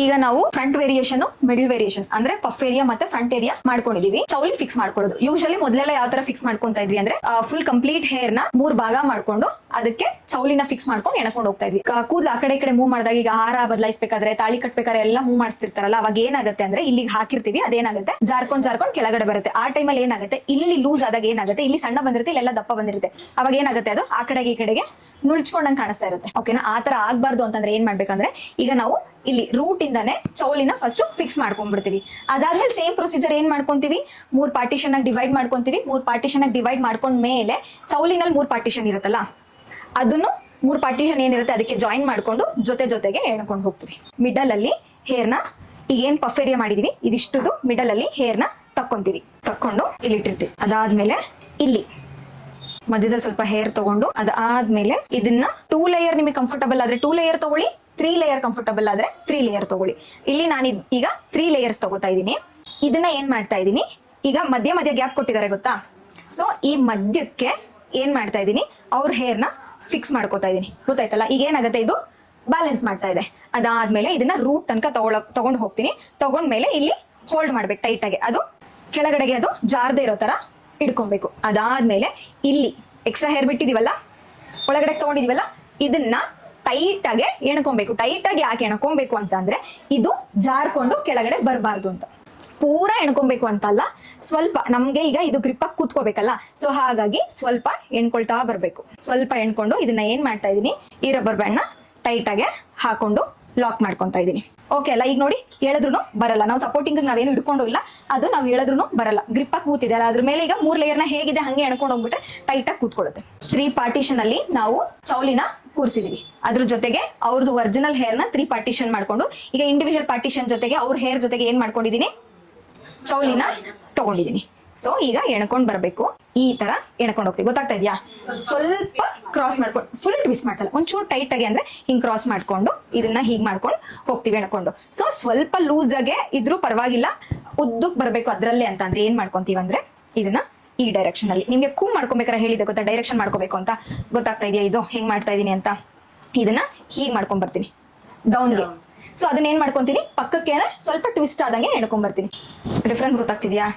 ಈಗ ನಾವು front variation middle variation ಅಂದ್ರೆ ಪಫ್ ಏರಿಯಾ ಮತ್ತೆ ಫ್ರಂಟ್ ಏರಿಯಾ ಮಾಡ್ಕೊಂಡಿದೀವಿ. ಚೌಲಿ ಫಿಕ್ಸ್ ಮಾಡ್ಕೊಳ್ಳೋದು ಯೂಶಲಿ ಮೊದಲೆಲ್ಲ ಯಾವ ತರ ಫಿಕ್ಸ್ ಮಾಡ್ಕೊಂತಾ ಇದ್ವಿ ಅಂದ್ರೆ ಫುಲ್ ಕಂಪ್ಲೀಟ್ ಹೇರ್ ನ 3 ಭಾಗ ಮಾಡ್ಕೊಂಡು ಅದಕ್ಕೆ ಚೌಲಿನ ಫಿಕ್ಸ್ ಮಾಡ್ಕೊಂಡು ಎಣ್ಕೊಂಡು ಹೋಗ್ತಾ ಇದ್ವಿ. ಕೂದಲು ಆ ಕಡೆ ಈ ಕಡೆ ಮೂವ್ ಮಾಡಿದಾಗ ಈಗ ಹಾರ ಬದಲಾಯಿಸಬೇಕಾದ್ರೆ ತಾಳಿ ಕಟ್ಬೇಕಾದ್ರೆ ಎಲ್ಲ ಮೂವ್ ಮಾಡಿಸ್ತಿರ್ತಾರಲ್ಲ, ಅವಾಗ ಏನಾಗುತ್ತೆ ಅಂದ್ರೆ ಇಲ್ಲಿಗೆ ಹಾಕಿರ್ತೀವಿ, ಅದೇನಾಗುತ್ತೆ ಜಾರ್ಕೊಂಡ್ ಕೆಳಗಡೆ ಬರುತ್ತೆ. ಆ ಟೈಮಲ್ಲಿ ಏನಾಗುತ್ತೆ, ಇಲ್ಲಿ ಲೂಸ್ ಆದಾಗ ಏನಾಗುತ್ತೆ, ಇಲ್ಲಿ ಸಣ್ಣ ಬಂದಿರುತ್ತೆ, ಇಲ್ಲೆಲ್ಲ ದಪ್ಪ ಬಂದಿರುತ್ತೆ. ಅವಾಗ ಏನಾಗುತ್ತೆ, ಅದು ಆ ಕಡೆಗೆ ಈ ಕಡೆಗೆ ನುಳ್ಚ್ಕೊಂಡಂಗ್ ಕಾಣಿಸ್ತಾ ಇರುತ್ತೆ. ಓಕೆನಾ? ಆ ತರ ಆಗ್ಬಾರ್ದು ಅಂತಂದ್ರೆ ಏನ್ ಮಾಡ್ಬೇಕಂದ್ರೆ ಈಗ ನಾವು ಇಲ್ಲಿ ರೂಟ್ ಇಂದಾನೆ ಚೌಲಿನ ಫಸ್ಟ್ ಫಿಕ್ಸ್ ಮಾಡ್ಕೊಂಡ್ಬಿಡ್ತೀವಿ. ಅದಾದ್ಮೇಲೆ ಸೇಮ್ ಪ್ರೊಸೀಜರ್ ಏನ್ ಮಾಡ್ಕೊಂತೀವಿ, 3 ಪಾರ್ಟಿಷನ್ ಆಗಿ ಡಿವೈಡ್ ಮಾಡ್ಕೊಂತೀವಿ. 3 ಪಾರ್ಟಿಷನ್ ಆಗಿ ಡಿವೈಡ್ ಮಾಡ್ಕೊಂಡ್ಮೇಲೆ ಚೌಲಿನಲ್ಲಿ 3 ಪಾರ್ಟಿಷನ್ ಇರುತ್ತಲ್ಲ, ಅದನ್ನು 3 ಪಾರ್ಟಿಷನ್ ಏನಿರುತ್ತೆ ಅದಕ್ಕೆ ಜಾಯಿನ್ ಮಾಡ್ಕೊಂಡು ಜೊತೆಗೆ ಎಣ್ಕೊಂಡು ಹೋಗ್ತೀವಿ. ಮಿಡಲ್ ಅಲ್ಲಿ ಹೇರ್ನ ಈಗ ಏನ್ ಪಫ್ ಏರಿಯಾ ಮಾಡಿದೀವಿ ಇದಿಷ್ಟುದು ಮಿಡಲ್ ಅಲ್ಲಿ ಹೇರ್ನ ತಕ್ಕೊಂಡು ಇಲ್ಲಿ ಇಟ್ಟಿರ್ತೀವಿ. ಅದಾದ್ಮೇಲೆ ಇಲ್ಲಿ ಮಧ್ಯದಲ್ಲಿ ಸ್ವಲ್ಪ ಹೇರ್ ತಗೊಂಡು ಅದಾದ್ಮೇಲೆ ಇದನ್ನ 2 ಲೇಯರ್ ನಿಮಗೆ ಕಂಫರ್ಟಬಲ್ ಆದ್ರೆ 2 ಲೇಯರ್ ತಗೊಳ್ಳಿ, 3 ಲೇಯರ್ ಕಂಫರ್ಟಬಲ್ ಆದ್ರೆ 3 ಲೇಯರ್ ತಗೊಳ್ಳಿ. ಇಲ್ಲಿ ನಾನು ಈಗ 3 ಲೇಯರ್ಸ್ ತಗೋತಾ ಇದ್ದೀನಿ. ಇದನ್ನ ಏನ್ ಮಾಡ್ತಾ ಇದ್ದೀನಿ, ಈಗ ಮಧ್ಯ ಗ್ಯಾಪ್ ಕೊಟ್ಟಿದ್ದಾರೆ ಗೊತ್ತಾ, ಸೊ ಈ ಮಧ್ಯಕ್ಕೆ ಏನ್ ಮಾಡ್ತಾ ಇದ್ದೀನಿ, ಅವ್ರ ಹೇರ್ನ ಫಿಕ್ಸ್ ಮಾಡ್ಕೋತಾ ಇದೀನಿ. ಗೊತ್ತಾಯ್ತಲ್ಲ? ಈಗ ಏನಾಗುತ್ತೆ, ಇದು ಬ್ಯಾಲೆನ್ಸ್ ಮಾಡ್ತಾ ಇದೆ. ಅದಾದ್ಮೇಲೆ ಇದನ್ನ ರೂಟ್ ತನಕ ತಗೊಂಡು ಹೋಗ್ತೀನಿ. ತಗೊಂಡ್ಮೇಲೆ ಇಲ್ಲಿ ಹೋಲ್ಡ್ ಮಾಡ್ಬೇಕು ಟೈಟ್ ಆಗಿ, ಅದು ಕೆಳಗಡೆಗೆ ಅದು ಜಾರದೆ ಇರೋ ತರ ಇಡ್ಕೊಬೇಕು. ಅದಾದ್ಮೇಲೆ ಇಲ್ಲಿ ಎಕ್ಸ್ಟ್ರಾ ಹೇರ್ ಬಿಟ್ಟಿದೀವಲ್ಲ, ಒಳಗಡೆ ತಗೊಂಡಿದೀವಲ್ಲ, ಇದನ್ನ ಟೈಟ್ ಆಗಿ ಎಣ್ಕೊಬೇಕು. ಟೈಟ್ ಆಗಿ ಯಾಕೆ ಎಣ್ಕೊಬೇಕು ಅಂತ ಅಂದ್ರೆ ಇದು ಜಾರ್ಕೊಂಡು ಕೆಳಗಡೆ ಬರಬಾರ್ದು ಅಂತ. ಪೂರಾ ಎಣ್ಕೊಬೇಕು ಅಂತ ಅಲ್ಲ, ಸ್ವಲ್ಪ ನಮ್ಗೆ ಈಗ ಇದು ಗ್ರಿಪ್ ಆಗಿ ಕೂತ್ಕೋಬೇಕಲ್ಲ, ಸೊ ಹಾಗಾಗಿ ಸ್ವಲ್ಪ ಎಣ್ಕೊಳ್ತಾ ಬರ್ಬೇಕು. ಸ್ವಲ್ಪ ಎಣ್ಕೊಂಡು ಇದನ್ನ ಏನ್ ಮಾಡ್ತಾ ಇದೀನಿ, ಈ ರಬ್ಬರ್ ಬ್ಯಾಂಡ್ ನ ಟೈಟ್ ಆಗಿ ಹಾಕೊಂಡು ಲಾಕ್ ಮಾಡ್ಕೊಂತಾ ಇದೀನಿ. ಓಕೆ ಅಲ್ಲ? ಈಗ ನೋಡಿ ಹೇಳಿದ್ರು ಬರಲ್ಲ, ನಾವು ಸಪೋರ್ಟಿಂಗ್ ನಾವೇನು ಇಟ್ಕೊಂಡು ಇಲ್ಲ, ಅದು ನಾವು ಹೇಳಿದ್ರು ಬರಲ್ಲ, ಗ್ರಿಪ್ ಆಗಿ ಕೂತಿದೆ ಅಲ್ಲ. ಅದ್ರ ಮೇಲೆ ಈಗ 3 ಲೇಯರ್ನ ಹೇಗಿದೆ ಹಂಗೆ ಎಣ್ಕೊಂಡು ಹೋಗ್ಬಿಟ್ರೆ ಟೈಟ್ ಆಗಿ ಕೂತ್ಕೊಳ್ಳುತ್ತೆ. 3 ಪಾರ್ಟಿಷನ್ ಅಲ್ಲಿ ನಾವು ಚೌಲಿನ ಕೂರ್ಸಿದೀವಿ. ಅದ್ರ ಜೊತೆಗೆ ಅವ್ರದ್ದು ಒರಿಜಿನಲ್ ಹೇರ್ ನ 3 ಪಾರ್ಟಿಷನ್ ಮಾಡ್ಕೊಂಡು ಈಗ ಇಂಡಿವಿಜುವಲ್ ಪಾರ್ಟಿಷನ್ ಜೊತೆಗೆ ಅವ್ರ ಹೇರ್ ಜೊತೆಗೆ ಏನ್ ಮಾಡ್ಕೊಂಡಿದೀನಿ, ಚೌಲಿನ ತಗೊಂಡಿದೀನಿ. ಸೊ ಈಗ ಎಣ್ಕೊಂಡ್ ಬರ್ಬೇಕು, ಈ ತರ ಎಣ್ಕೊಂಡು ಹೋಗ್ತೀವಿ. ಗೊತ್ತಾಗ್ತಾ ಇದೆಯಾ? ಸ್ವಲ್ಪ ಕ್ರಾಸ್ ಮಾಡ್ಕೊಂಡು, ಫುಲ್ ಟ್ವಿಸ್ಟ್ ಮಾಡ್ತಲ್ಲ, ಒಂಚೂರು ಟೈಟ್ ಆಗಿ ಅಂದ್ರೆ ಹಿಂಗ್ ಕ್ರಾಸ್ ಮಾಡ್ಕೊಂಡು ಇದನ್ನ ಹೀಗ್ ಮಾಡ್ಕೊಂಡು ಹೋಗ್ತೀವಿ ಎಣ್ಕೊಂಡು. ಸೊ ಸ್ವಲ್ಪ ಲೂಸ್ ಆಗಿ ಇದ್ರೂ ಪರವಾಗಿಲ್ಲ, ಉದ್ದಕ್ ಬರ್ಬೇಕು ಅದ್ರಲ್ಲೇ ಅಂತ ಅಂದ್ರೆ ಏನ್ ಮಾಡ್ಕೊಂತೀವಿ ಅಂದ್ರೆ ಇದನ್ನ ಈ ಡೈರೆಕ್ಷನ್ ಅಲ್ಲಿ, ನಿಮ್ಗೆ ಕೂಮ್ ಮಾಡ್ಕೊಬೇಕಾರೆ ಹೇಳಿದೆ ಗೊತ್ತಾ, ಡೈರೆಕ್ಷನ್ ಮಾಡ್ಕೋಬೇಕು ಅಂತ. ಗೊತ್ತಾಗ್ತಾ ಇದೆಯಾ ಇದು ಹೆಂಗ್ ಮಾಡ್ತಾ ಇದೀನಿ ಅಂತ? ಇದನ್ನ ಹೀಗ್ ಮಾಡ್ಕೊಂಡ್ ಬರ್ತೀನಿ ಡೌನ್ಗೆ. ಸೊ ಅದನ್ನ ಏನ್ ಮಾಡ್ಕೊಂತೀನಿ, ಪಕ್ಕಕ್ಕೆ ಸ್ವಲ್ಪ ಟ್ವಿಸ್ಟ್ ಆದಂಗೆ ಎಣ್ಕೊಂಡ್ ಬರ್ತೀನಿ. ಡಿಫ್ರೆನ್ಸ್ ಗೊತ್ತಾಗ್ತಿದ್ಯಾ?